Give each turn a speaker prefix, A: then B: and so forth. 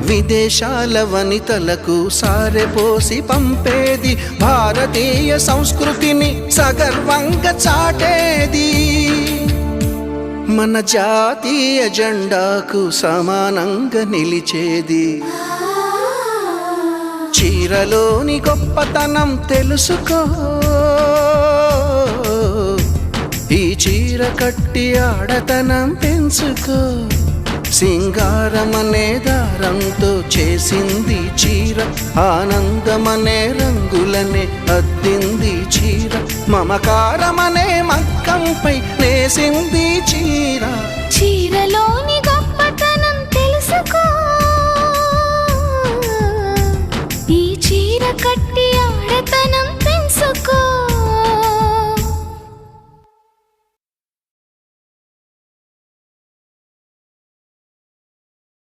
A: విదేశాల వనితలకు సారెపోసి పంపేది, భారతీయ సంస్కృతిని సగర్వంగా చాటేది, మన జాతీయ జెండాకు సమానంగా నిలిచేది. చీరలోని గొప్పతనం తెలుసుకో, ఈ చీర కట్టి ఆడతనం పెంచుకో. సింగారమనే దారంతో చేసింది చీర, ఆనందమనే రంగులనే అద్దింది చీర, మమకారమనే మక్కంపై నేసింది చీర.
B: చీరలోని